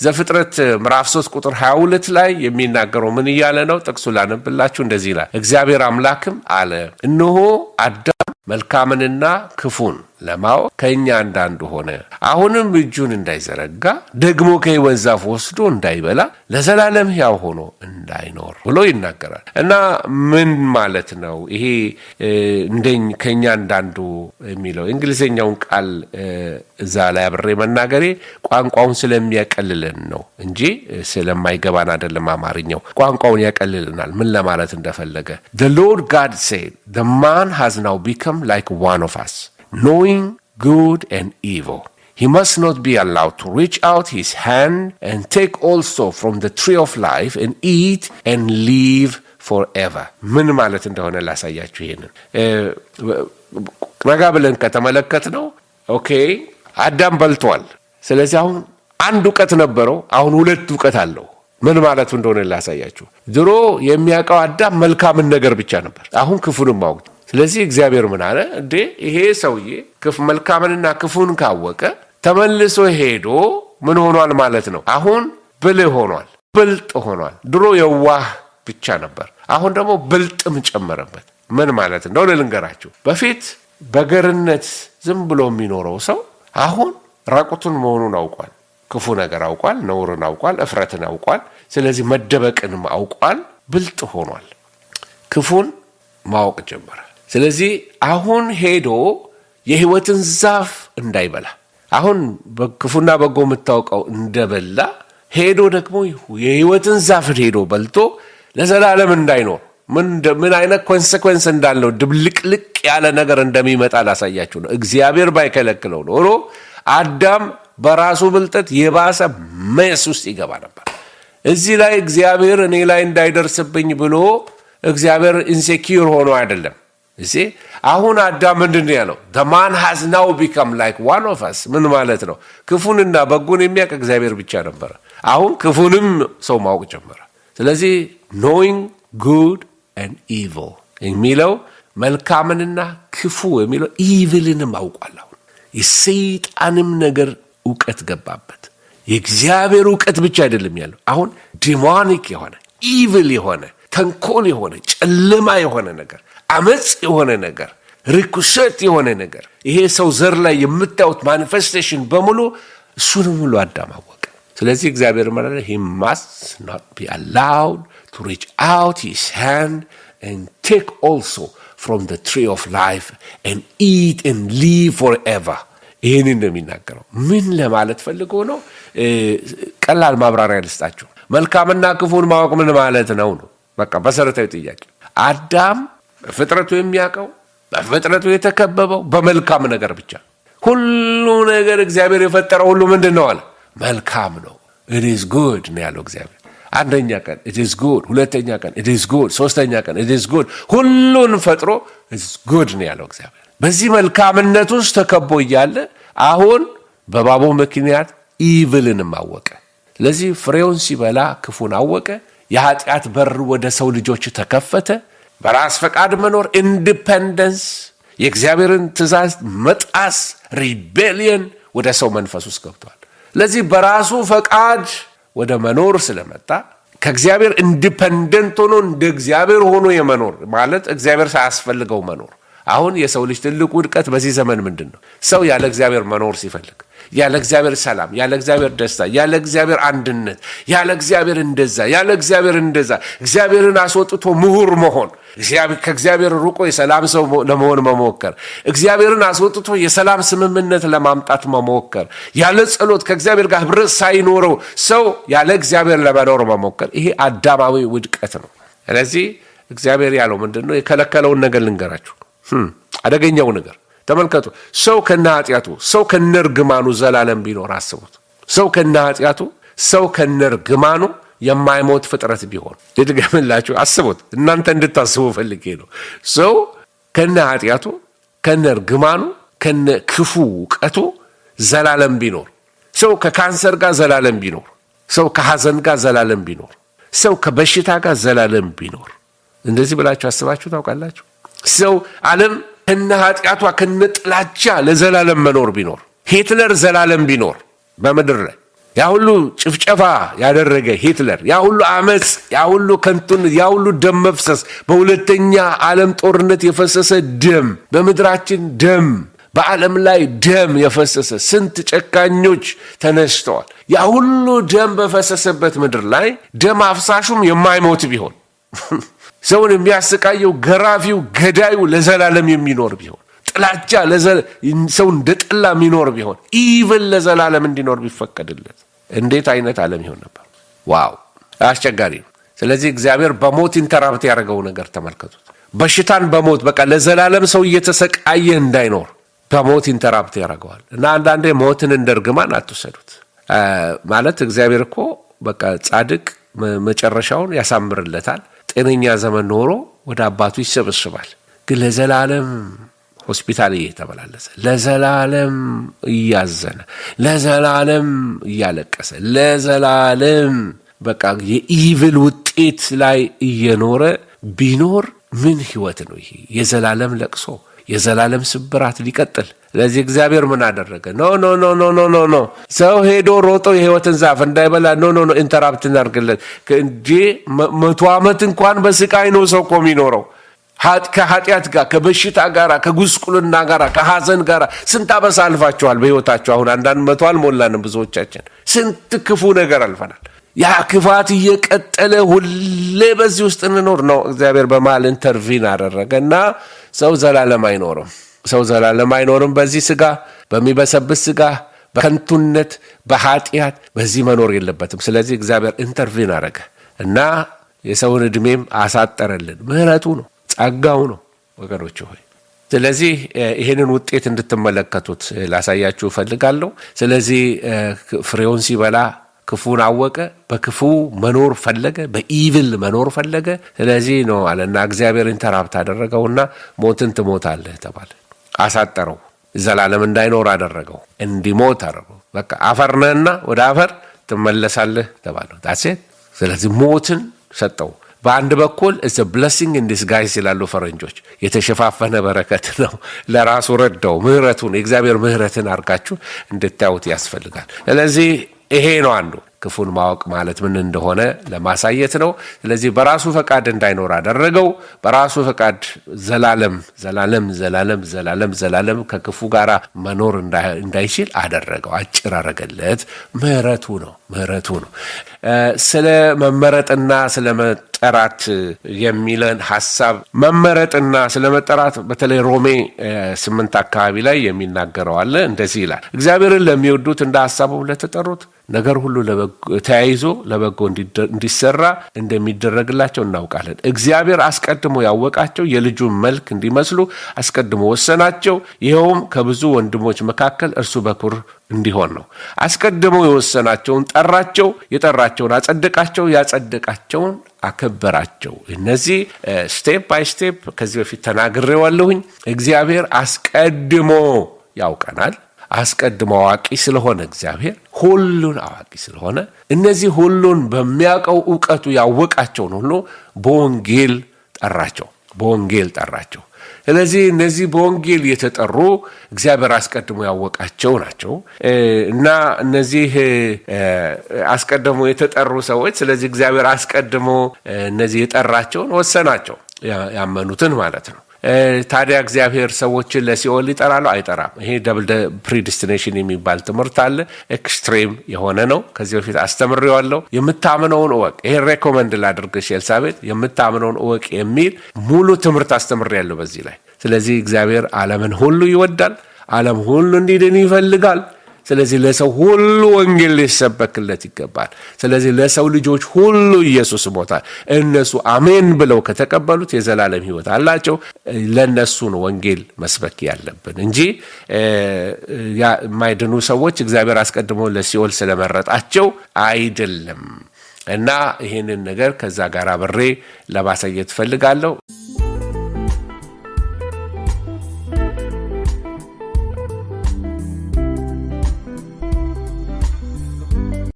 ዘፍጥረት ምዕራፍ 3 ቁጥር 22 ላይ የሚናገረው ምን ይያለ ነው? ጥቅሱ ላነብላችሁ እንደዚህ ይላል። እግዚአብሔር አምላክም አለ እነሆ አዳም መልካምንና ክፉን ለማወቅ ከኛ አንዳንዱ ሆነ። አሁንም እጁን እንዳይዘረጋ ደግሞ ከሕይወት ዛፍ ወስዶ እንዳይበላ ለዘላለም ሕያው ሆኖ እንዳይኖር ብሎ ይናገራል። እና ምን ማለት ነው ይሄ ከኛ አንዳንዱ የሚለው? እንግሊዘኛውን ቃል እዛ ላይ አብሬ መናገሬ ቋንቋውን ስለሚያቀልልን ነው እንጂ ስለማይገባን አይደለም። አማርኛው ቋንቋውን ያቀልልናል ምን ለማለት እንደፈለገ። The Lord God said, the man has now become like one of us, knowing good and evil. He must not be allowed to reach out his hand and take also from the tree of life and eat and live forever. ምን ማለት እንደሆነ ላሳያችሁ። ይሄንን ረጋ ብለን ከተመለከት ነው። ኦኬ አዳም በልቷል። ስለዚህ አሁን አንድ ዕውቀት ነበረው፣ አሁን ሁለት ዕውቀት አለው። ምን ማለት እንደሆነ ላሳያችሁ። ድሮ የሚያውቀው አዳም መልካምን ነገር ብቻ ነበር፣ አሁን ክፉንም ማወቅ። ስለዚህ እግዚአብሔር ምን አለ? እንዴ ይሄ ሰውዬ መልካምንና ክፉን ካወቀ ተመልሶ ሄዶ ምን ሆኗል ማለት ነው? አሁን ብልህ ሆኗል፣ ብልጥ ሆኗል። ድሮ የዋህ ብቻ ነበር፣ አሁን ደግሞ ብልጥም ጨመረበት። ምን ማለት እንደሆነ ልንገራችሁ። በፊት በገርነት ዝም ብሎ የሚኖረው ሰው አሁን ራቁቱን መሆኑን አውቋል፣ ክፉ ነገር አውቋል፣ ነውርን አውቋል፣ እፍረትን አውቋል። ስለዚህ መደበቅንም አውቋል፣ ብልጥ ሆኗል፣ ክፉን ማወቅ ጀመረ። ስለዚህ አሁን ሄዶ የሕይወትን ዛፍ እንዳይበላ፣ አሁን ክፉና በጎ የምታውቀው እንደበላ ሄዶ ደግሞ የሕይወትን ዛፍ ሄዶ በልቶ ለዘላለም እንዳይኖር ምን አይነት ኮንሴኩዌንስ እንዳለው ድብልቅልቅ ያለ ነገር እንደሚመጣ ላሳያችሁ ነው። እግዚአብሔር ባይከለክለው ኖሮ አዳም በራሱ ብልጠት የባሰ መስ ውስጥ ይገባ ነበር። እዚህ ላይ እግዚአብሔር እኔ ላይ እንዳይደርስብኝ ብሎ እግዚአብሔር ኢንሴኪዩር ሆኖ አይደለም። እዚህ አሁን አዳም ምንድን ነው ያለው? the man has now become like one of us። ምን ማለት ነው? ክፉንና በጎን የሚያውቅ እግዚአብሔር ብቻ ነበር፣ አሁን ክፉንም ሰው ማወቅ ጀመረ። ስለዚህ knowing good and evil የሚለው መልካምንና ክፉ የሚለው ኢቪልንም አውቋል። አሁን የሰይጣንም ነገር ዕውቀት ገባበት። የእግዚአብሔር ዕውቀት ብቻ አይደለም ያለው፣ አሁን ዲሞኒክ የሆነ ኢቪል የሆነ ተንኮል የሆነ ጨለማ የሆነ ነገር፣ አመጽ የሆነ ነገር፣ ርኩሰት የሆነ ነገር፣ ይሄ ሰው ዘር ላይ የምታዩት ማኒፌስቴሽን በሙሉ እሱንም ሁሉ አዳም አወቀ። ስለዚህ እግዚአብሔር ማለት he must not be allowed to reach out his hand and take also from the tree of life and eat and live forever. ይሄንን ነው የሚናገረው። ምን ለማለት ፈልጎ ነው? ቀላል ማብራሪያ ልስጣችሁ። መልካምና ክፉን ማወቅ ምን ማለት ነው? በቃ መሰረታዊ ጥያቄ። አዳም በፍጥረቱ የሚያውቀው በፍጥረቱ የተከበበው በመልካም ነገር ብቻ። ሁሉ ነገር እግዚአብሔር የፈጠረው ሁሉ ምንድን ነው አለ? መልካም ነው። it is good ነው ያለው እግዚአብሔር። አንደኛ ቀን it is good፣ ሁለተኛ ቀን it is good፣ ሶስተኛ ቀን it is good፣ ሁሉን ፈጥሮ it is good ነው ያለው እግዚአብሔር። በዚህ መልካምነት ውስጥ ተከቦ እያለ አሁን በባቡ ምክንያት ኢቪልንም አወቀ። ስለዚህ ፍሬውን ሲበላ ክፉን አወቀ። የኃጢአት በር ወደ ሰው ልጆች ተከፈተ። በራስ ፈቃድ መኖር ኢንዲፔንደንስ፣ የእግዚአብሔርን ትእዛዝ መጣስ ሪቤሊየን ወደ ሰው መንፈስ ውስጥ ገብቷል። ስለዚህ በራሱ ፈቃድ ወደ መኖር ስለመጣ ከእግዚአብሔር ኢንዲፔንደንት ሆኖ እንደ እግዚአብሔር ሆኖ የመኖር ማለት እግዚአብሔር ሳያስፈልገው መኖር። አሁን የሰው ልጅ ትልቁ ውድቀት በዚህ ዘመን ምንድን ነው? ሰው ያለ እግዚአብሔር መኖር ሲፈልግ፣ ያለ እግዚአብሔር ሰላም፣ ያለ እግዚአብሔር ደስታ፣ ያለ እግዚአብሔር አንድነት፣ ያለ እግዚአብሔር እንደዛ፣ ያለ እግዚአብሔር እንደዛ፣ እግዚአብሔርን አስወጥቶ ምሁር መሆን፣ ከእግዚአብሔር ሩቆ የሰላም ሰው ለመሆን መሞከር፣ እግዚአብሔርን አስወጥቶ የሰላም ስምምነት ለማምጣት መሞከር፣ ያለ ጸሎት ከእግዚአብሔር ጋር ህብረት ሳይኖረው ሰው ያለ እግዚአብሔር ለመኖር መሞከር፣ ይሄ አዳማዊ ውድቀት ነው። ስለዚህ እግዚአብሔር ያለው ምንድን ነው? የከለከለውን ነገር ልንገራችሁ። አደገኛው ነገር ተመልከቱ። ሰው ከነ ኃጢአቱ፣ ሰው ከነ እርግማኑ ዘላለም ቢኖር አስቡት። ሰው ከነ ኃጢአቱ፣ ሰው ከነ እርግማኑ የማይሞት ፍጥረት ቢሆን ልድገምላችሁ፣ አስቡት። እናንተ እንድታስቡ ፈልጌ ነው። ሰው ከነ ኃጢአቱ፣ ከነ እርግማኑ፣ ከነ ክፉ ዕውቀቱ ዘላለም ቢኖር፣ ሰው ከካንሰር ጋር ዘላለም ቢኖር፣ ሰው ከሐዘን ጋር ዘላለም ቢኖር፣ ሰው ከበሽታ ጋር ዘላለም ቢኖር፣ እንደዚህ ብላችሁ አስባችሁ ታውቃላችሁ? ሰው ዓለም ከነ ኃጢአቷ ከነ ጥላቻ ለዘላለም መኖር ቢኖር፣ ሂትለር ዘላለም ቢኖር በምድር ላይ ያ ሁሉ ጭፍጨፋ ያደረገ ሂትለር፣ ያ ሁሉ አመጽ፣ ያ ሁሉ ከንቱነት፣ ያ ሁሉ ደም መፍሰስ፣ በሁለተኛ ዓለም ጦርነት የፈሰሰ ደም፣ በምድራችን ደም፣ በዓለም ላይ ደም የፈሰሰ ስንት ጨካኞች ተነስተዋል። ያ ሁሉ ደም በፈሰሰበት ምድር ላይ ደም አፍሳሹም የማይሞት ቢሆን ሰውን የሚያሰቃየው ገራፊው ገዳዩ ለዘላለም የሚኖር ቢሆን ጥላቻ ሰው እንደጠላ የሚኖር ቢሆን ኢቭን ለዘላለም እንዲኖር ቢፈቀድለት እንዴት አይነት ዓለም ይሆን ነበር? ዋው አስቸጋሪ ነው። ስለዚህ እግዚአብሔር በሞት ኢንተራፕት ያደረገው ነገር ተመልከቱት። በሽታን በሞት በቃ ለዘላለም ሰው እየተሰቃየ እንዳይኖር በሞት ኢንተራፕት ያደርገዋል። እና አንዳንዴ ሞትን እንደርግማን አትወሰዱት። ማለት እግዚአብሔር እኮ በቃ ጻድቅ መጨረሻውን ያሳምርለታል። ጤነኛ ዘመን ኖሮ ወደ አባቱ ይሰበስባል። ግን ለዘላለም ሆስፒታል እየተመላለሰ ለዘላለም እያዘነ ለዘላለም እያለቀሰ ለዘላለም በቃ የኢቪል ውጤት ላይ እየኖረ ቢኖር ምን ህይወት ነው ይሄ? የዘላለም ለቅሶ፣ የዘላለም ስብራት ሊቀጥል። ስለዚህ እግዚአብሔር ምን አደረገ? ኖ ኖ ኖ ኖ ኖ ኖ ኖ ሰው ሄዶ ሮጦ የህይወትን ዛፍ እንዳይበላ ኖ ኖ ኖ ኢንተራፕት እናርግለት እንጂ 100 ዓመት እንኳን በስቃይ ነው ሰው እኮ የሚኖረው ከኃጢአት ጋር፣ ከበሽታ ጋር፣ ከጉስቁልና ጋር፣ ከሐዘን ጋር ስንት አበሳ አልፋችኋል በህይወታችሁ። አሁን አንዳንድ 100 አልሞላንም ብዙዎቻችን። ስንት ክፉ ነገር አልፈናል። ያ ክፋት እየቀጠለ ሁሌ በዚህ ውስጥ እንኖር ነው። እግዚአብሔር በመሃል ኢንተርቪን አደረገና ሰው ዘላለም አይኖርም። ሰው ዘላለም አይኖርም በዚህ ስጋ፣ በሚበሰብስ ስጋ፣ በከንቱነት፣ በኃጢአት በዚህ መኖር የለበትም። ስለዚህ እግዚአብሔር ኢንተርቪን አደረገ እና የሰውን ዕድሜም አሳጠረልን። ምህረቱ ነው፣ ጸጋው ነው ወገኖች ሆይ። ስለዚህ ይህንን ውጤት እንድትመለከቱት ላሳያችሁ እፈልጋለሁ። ስለዚህ ፍሬውን ሲበላ ክፉን አወቀ፣ በክፉ መኖር ፈለገ፣ በኢቪል መኖር ፈለገ። ስለዚህ ነው አለና እግዚአብሔር ኢንተራፕት አደረገውና ሞትን ትሞታለህ ተባለ። አሳጠረው፣ ዘላለም እንዳይኖር አደረገው፣ እንዲሞት አደረገው። በቃ አፈር ነህና ወደ አፈር ትመለሳለህ ተባለው። ዳሴት ስለዚህ ሞትን ሰጠው። በአንድ በኩል it's a blessing in disguise ይላሉ ፈረንጆች። የተሸፋፈነ በረከት ነው። ለራሱ ረዳው። ምህረቱን፣ የእግዚአብሔር ምህረትን አድርጋችሁ እንድታዩት ያስፈልጋል። ስለዚህ ይሄ ነው አንዱ ክፉን ማወቅ ማለት ምን እንደሆነ ለማሳየት ነው። ስለዚህ በራሱ ፈቃድ እንዳይኖር አደረገው። በራሱ ፈቃድ ዘላለም ዘላለም ዘላለም ዘላለም ዘላለም ከክፉ ጋር መኖር እንዳይችል አደረገው። አጭር አረገለት። ምህረቱ ነው፣ ምህረቱ ነው። ስለ መመረጥና ስለ መጠራት የሚለን ሐሳብ መመረጥና ስለ መጠራት በተለይ ሮሜ 8 አካባቢ ላይ የሚናገረው አለ። እንደዚህ ይላል፣ እግዚአብሔርን ለሚወዱት እንደ ሐሳቡ ለተጠሩት ነገር ሁሉ ተያይዞ ለበጎ እንዲሰራ እንደሚደረግላቸው እናውቃለን። እግዚአብሔር አስቀድሞ ያወቃቸው የልጁን መልክ እንዲመስሉ አስቀድሞ ወሰናቸው። ይኸውም ከብዙ ወንድሞች መካከል እርሱ በኩር እንዲሆን ነው። አስቀድሞ የወሰናቸውን ጠራቸው፣ የጠራቸውን አጸደቃቸው፣ ያጸደቃቸውን አከበራቸው። እነዚህ ስቴፕ ባይ ስቴፕ ከዚህ በፊት ተናግሬዋለሁኝ። እግዚአብሔር አስቀድሞ ያውቀናል። አስቀድሞ አዋቂ ስለሆነ እግዚአብሔር ሁሉን አዋቂ ስለሆነ እነዚህ ሁሉን በሚያውቀው ዕውቀቱ ያወቃቸውን ሁሉ በወንጌል ጠራቸው፣ በወንጌል ጠራቸው። ስለዚህ እነዚህ በወንጌል የተጠሩ እግዚአብሔር አስቀድሞ ያወቃቸው ናቸው እና እነዚህ አስቀድሞ የተጠሩ ሰዎች ስለዚህ እግዚአብሔር አስቀድሞ እነዚህ የጠራቸውን ወሰናቸው፣ ያመኑትን ማለት ነው። ታዲያ እግዚአብሔር ሰዎችን ለሲኦል ይጠራሉ? አይጠራም። ይሄ ደብል ፕሪዲስቲኔሽን የሚባል ትምህርት አለ። ኤክስትሪም የሆነ ነው። ከዚህ በፊት አስተምሬዋለሁ። የምታምነውን እወቅ። ይሄ ሬኮመንድ ላድርግሽ ኤልሳቤጥ፣ የምታምነውን እወቅ የሚል ሙሉ ትምህርት አስተምሬያለሁ በዚህ ላይ። ስለዚህ እግዚአብሔር ዓለምን ሁሉ ይወዳል። ዓለም ሁሉ እንዲድን ይፈልጋል። ስለዚህ ለሰው ሁሉ ወንጌል ሊሰበክለት ይገባል። ስለዚህ ለሰው ልጆች ሁሉ ኢየሱስ ሞታል። እነሱ አሜን ብለው ከተቀበሉት የዘላለም ሕይወት አላቸው። ለነሱ ነው ወንጌል መስበክ ያለብን እንጂ የማይድኑ ሰዎች እግዚአብሔር አስቀድሞ ለሲኦል ስለመረጣቸው አይደለም። እና ይህንን ነገር ከዛ ጋር አብሬ ለማሳየት ፈልጋለሁ።